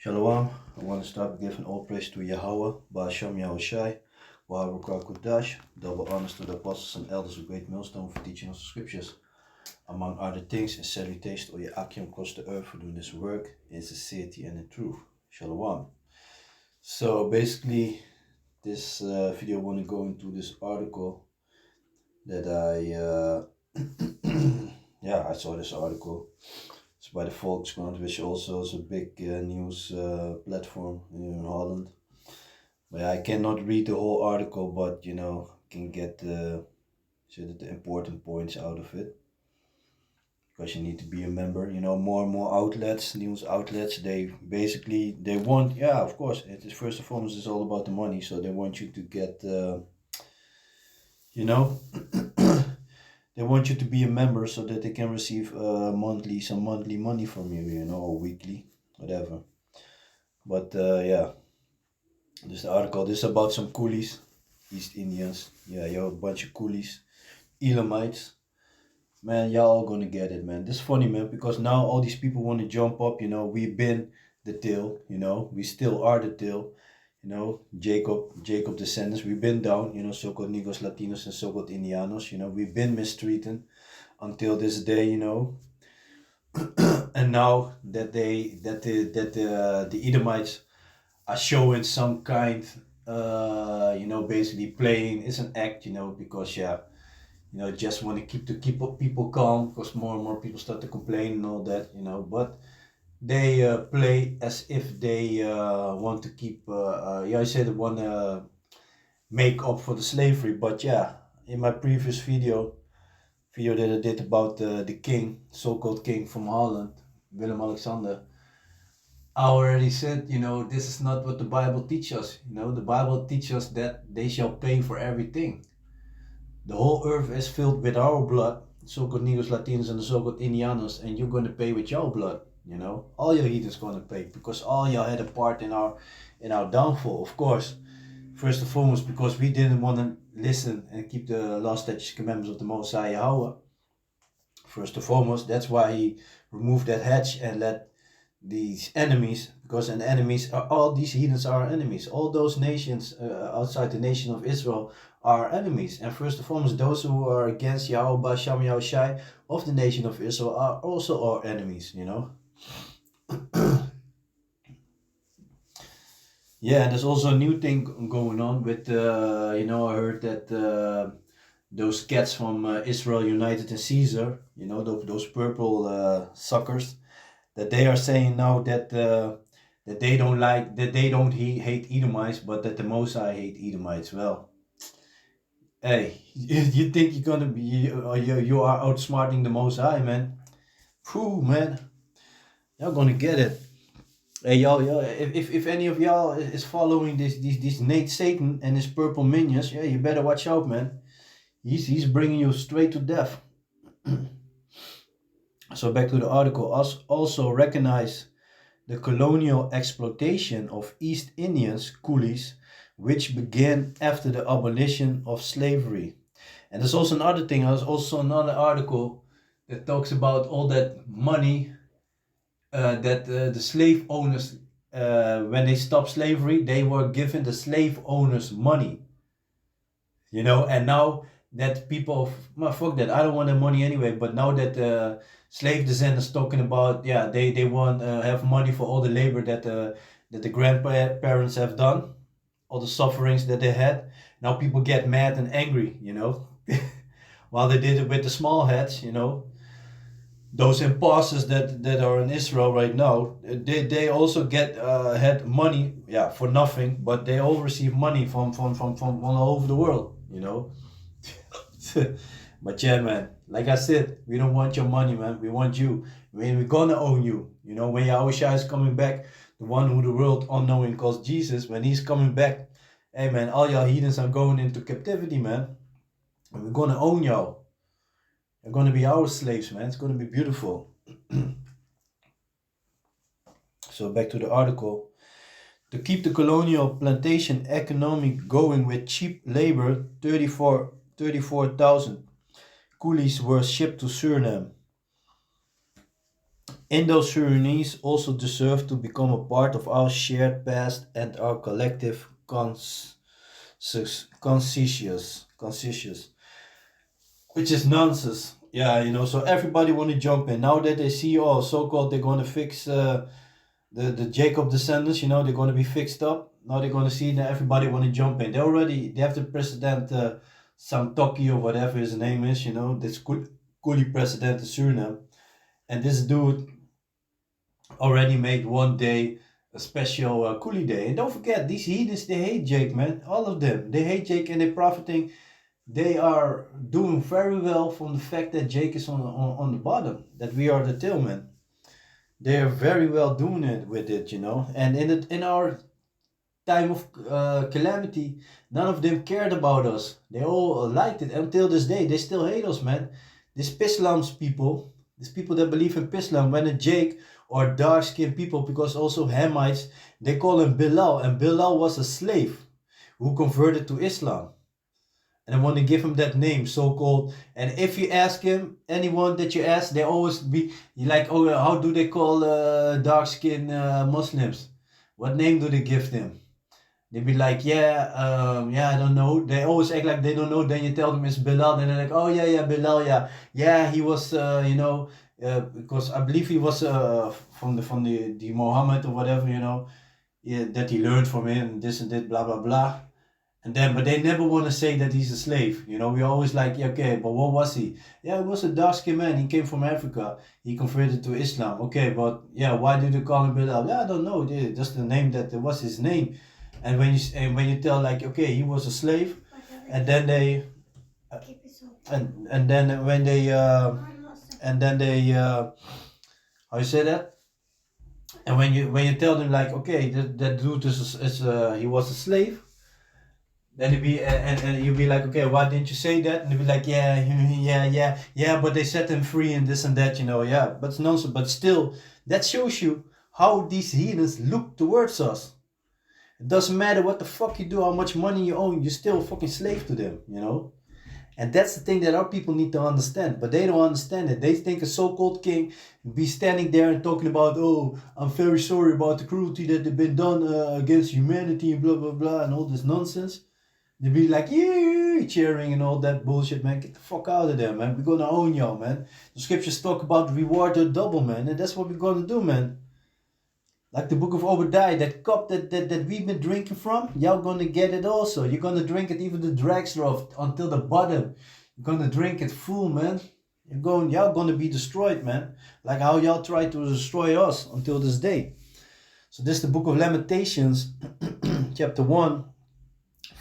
Shalom. I want to start by giving all praise to Yahweh, Ba'ashem Yahushai, Waharukah Kudash, double honors to the apostles and elders of Great Millstone for teaching us the scriptures. Among other things, and salutation to Yakim across the earth for doing this work in sincerity and in truth. Shalom. So basically, this video I want to go into this article that I saw this article. It's by the Volkskrant, which also is a big news platform in Holland. But I cannot read the whole article, but can get the important points out of it. Because you need to be a member. More and more outlets, news outlets, they want, of course, it is first and foremost, it's all about the money. So they want you to get, they want you to be a member so that they can receive some monthly money from you, or weekly, whatever. But this is the article. This is about some Koelies, East Indians. Yeah, you're a bunch of Koelies, Elamites. Man, y'all all gonna get it, man. This is funny, man, because now all these people want to jump up. We've been the tail. We still are the tail. Jacob descendants, we've been down, so-called Negros, Latinos, and so-called Indianos, we've been mistreated until this day, and now that the Edomites are showing some kind, basically playing, it's an act, because just want to keep people calm, because more and more people start to complain and all that, but they play as if they want to keep, I said they want to make up for the slavery. But in my previous video that I did about the king, so-called king from Holland, Willem Alexander, I already said, this is not what the Bible teaches us. The Bible teaches us that they shall pay for everything. The whole earth is filled with our blood, so-called Negros, Latinos, and the so-called Indianos, and you're going to pay with your blood. All your heathens gonna pay, because all y'all had a part in our downfall, of course. First and foremost, because we didn't want to listen and keep the law, statutes, commandments of the Most High Yahweh. First and foremost, that's why he removed that hedge and let these enemies, because all these heathens are enemies. All those nations outside the nation of Israel are enemies. And first and foremost, those who are against Yahweh, Ba'ashem Yahushai of the nation of Israel are also our enemies, Yeah, there's also a new thing going on with, I heard that those cats from Israel United and Caesar, those purple suckers, that they are saying now that they don't hate Edomites, but that the Most High hate Edomites. Well, hey, you think you're gonna be, you are outsmarting the Most High, man? Phew, man, y'all gonna get it. Hey, y'all, if any of y'all is following this Nate Satan and his purple minions, you better watch out, man. He's bringing you straight to death. So back to the article. Also recognize the colonial exploitation of East Indians, Koelies, which began after the abolition of slavery. And there's also another thing. There's also another article that talks about all that money that the slave owners, when they stopped slavery, they were giving the slave owners money. And now that people, fuck that, I don't want the money anyway. But now that slave descendants talking about, they want have money for all the labor that the grandparents have done, all the sufferings that they had. Now people get mad and angry, while they did it with the small heads, those imposters that are in Israel right now, they also get had money, for nothing, but they all receive money from all over the world, But man, like I said, we don't want your money, man. We want you. We're gonna own you. When Yahushua is coming back, the one who the world unknowing calls Jesus, when he's coming back, hey man, all y'all heathens are going into captivity, man. And we're gonna own y'all. They're gonna be our slaves, man. It's gonna be beautiful. So back to the article. To keep the colonial plantation economy going with cheap labor, 34,000 Koelies were shipped to Suriname. Indo-Sudanese also deserve to become a part of our shared past and our collective conscious, which is nonsense. Yeah, so everybody want to jump in. Now that they see, oh, so-called they're going to fix the Jacob descendants, they're going to be fixed up. Now they're going to see that everybody want to jump in. They have the president, Santoki or whatever his name is, this Koelie president of Suriname. And this dude already made one day a special Koelie day. And don't forget, these heathens, they hate Jake, man. All of them. They hate Jake and they're profiting. They are doing very well from the fact that Jake is on the bottom, that we are the tailmen. They are very well doing it with it, And in our time of calamity, none of them cared about us. They all liked it until this day. They still hate us, man. These Pislams people, these people that believe in Pislam, when a Jake or dark-skinned people, because also Hamites, they call him Bilal, and Bilal was a slave who converted to Islam. And I want to give him that name, so-called. And if you ask him, anyone that you ask, they always be like, oh, how do they call dark-skinned Muslims? What name do they give them? They be like, I don't know. They always act like they don't know. Then you tell them it's Bilal, and they're like, oh yeah, Bilal, yeah, he was, because I believe he was from the Muhammad or whatever, yeah, that he learned from him, this and that, blah blah blah. And then, but they never want to say that he's a slave. We always like, yeah, okay, but what was he? Yeah, he was a dark-skinned man. He came from Africa. He converted to Islam. Okay, but yeah, why did you call him Bilal? Yeah, I don't know. Just the name that was his name. And when you tell like, okay, he was a slave, and then they and then when they and then they how you say that? And when you tell them like, okay, that dude is he was a slave, then you be and you be like, okay, why didn't you say that? And you be like, yeah, but they set him free and this and that, yeah, but it's nonsense. But still, that shows you how these heathens look towards us. It doesn't matter what the fuck you do, how much money you own, you're still a fucking slave to them, And that's the thing that our people need to understand, but they don't understand it. They think a so-called king be standing there and talking about, oh, I'm very sorry about the cruelty that have been done against humanity and blah, blah, blah, and all this nonsense. They be like, yeah, cheering and all that bullshit, man. Get the fuck out of there, man. We're gonna own y'all, man. The scriptures talk about reward or double, man, and that's what we're gonna do, man. Like the book of Obadiah, that cup that we've been drinking from, y'all gonna get it also. You're gonna drink it even the dragster until the bottom. You're gonna drink it full, man. Y'all gonna be destroyed, man. Like how y'all tried to destroy us until this day. So this is the book of Lamentations, chapter 1,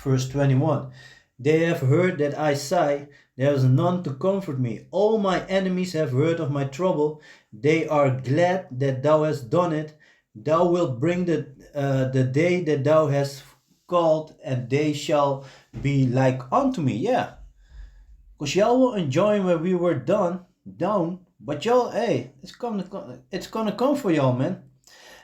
verse 21. They have heard that I sigh, there is none to comfort me. All my enemies have heard of my trouble. They are glad that thou hast done it. Thou wilt bring the day that thou hast called, and they shall be like unto me. Yeah. Because y'all will enjoy when we were down, but y'all, hey, it's gonna come for y'all, man.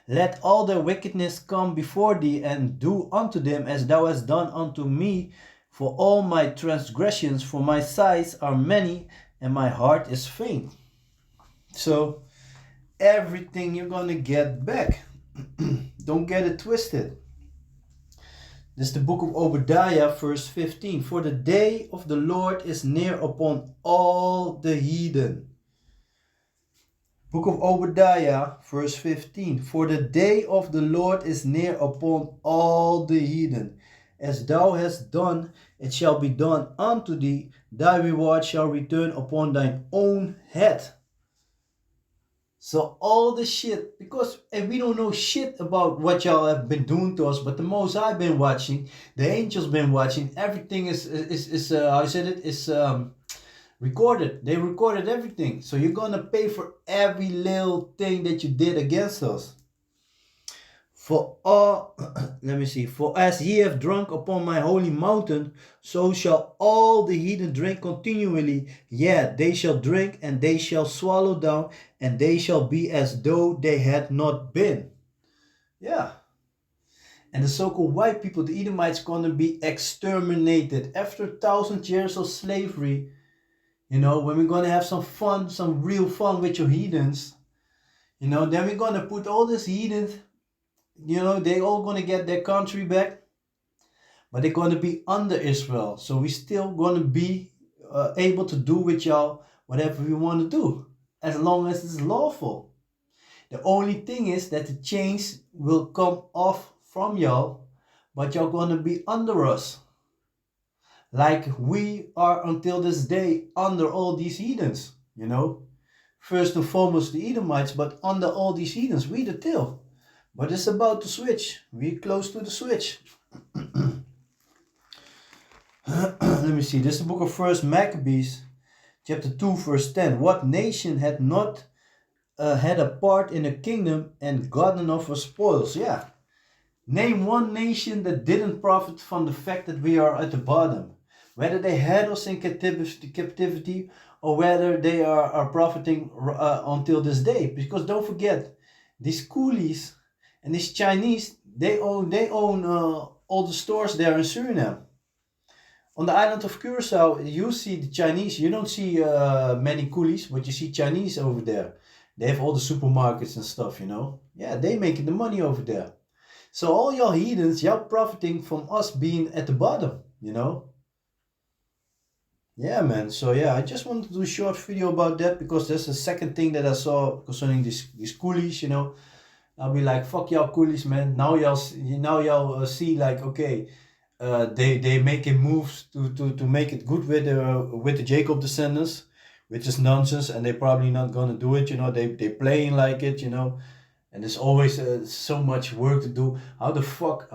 Let all their wickedness come before thee, and do unto them as thou hast done unto me. For all my transgressions, for my sighs are many, and my heart is faint. So, everything you're gonna get back. Don't get it twisted. This is the book of Obadiah, verse 15. For the day of the Lord is near upon all the heathen. Book of Obadiah, verse 15. For the day of the Lord is near upon all the heathen. As thou hast done, it shall be done unto thee. Thy reward shall return upon thine own head. So all the shit, because we don't know shit about what y'all have been doing to us, but the Most High been watching, the angels been watching, everything is how I said it, is recorded. They recorded everything. So you're gonna pay for every little thing that you did against us. For all, let me see. For as ye have drunk upon my holy mountain, so shall all the heathen drink continually. Yeah, they shall drink, and they shall swallow down, and they shall be as though they had not been. Yeah. And the so-called white people, the Edomites, gonna be exterminated after 1,000 years of slavery. When we're gonna have some fun, some real fun with your heathens. You know, then we're gonna put all these heathens, you know, they all gonna get their country back, but they're gonna be under Israel. So we still gonna be able to do with y'all whatever we want to do, as long as it's lawful. The only thing is that the chains will come off from y'all, but y'all gonna be under us. Like we are until this day under all these heathens, you know. First and foremost the Edomites, but under all these heathens, we the tail. But it's about to switch. We're close to the switch. Let me see. This is the book of First Maccabees, chapter 2, verse 10. What nation had not had a part in the kingdom and gotten of her spoils? Yeah. Name one nation that didn't profit from the fact that we are at the bottom. Whether they had us in captivity or whether they are profiting until this day. Because don't forget, these Koelies and these Chinese, they own all the stores there in Suriname. On the island of Curacao, you see the Chinese. You don't see many Koelies, but you see Chinese over there. They have all the supermarkets and stuff, you know. Yeah, they making the money over there. So all y'all heathens, y'all profiting from us being at the bottom, you know. Yeah, man. So yeah, I just wanted to do a short video about that because that's the second thing that I saw concerning these Koelies, you know. I'll be like, fuck y'all Koelies, man. Now y'all see like, okay, they making moves to make it good with the Jacob descendants, which is nonsense, and they probably not gonna do it. You know, they playing like it, you know, and there's always so much work to do. How the fuck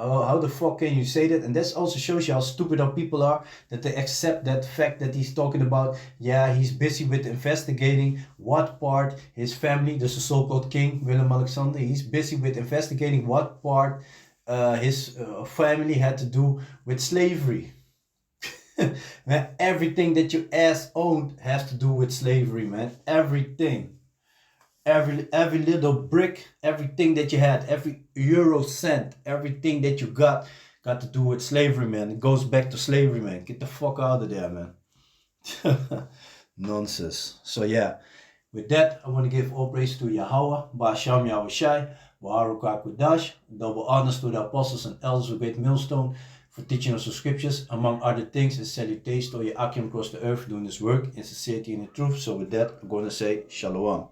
can you say that? And that also shows you how stupid our people are, that they accept that fact that he's talking about. Yeah, he's busy with investigating what part his family, this is so-called King Willem Alexander, he's busy with investigating what part his family had to do with slavery. Man, everything that your ass owned has to do with slavery, man. Everything. Every little brick, everything that you had, every euro cent, everything that you got to do with slavery, man. It goes back to slavery, man. Get the fuck out of there, man. Nonsense. So yeah, with that, I want to give all praise to Yahweh, Ba'asham Yahushai, Baruch Kudash, double honors to the apostles and elders of Great Millstone for teaching us the scriptures, among other things, and salutations to Yakim across the earth doing this work in sincerity and in truth. So with that, I'm going to say Shalom.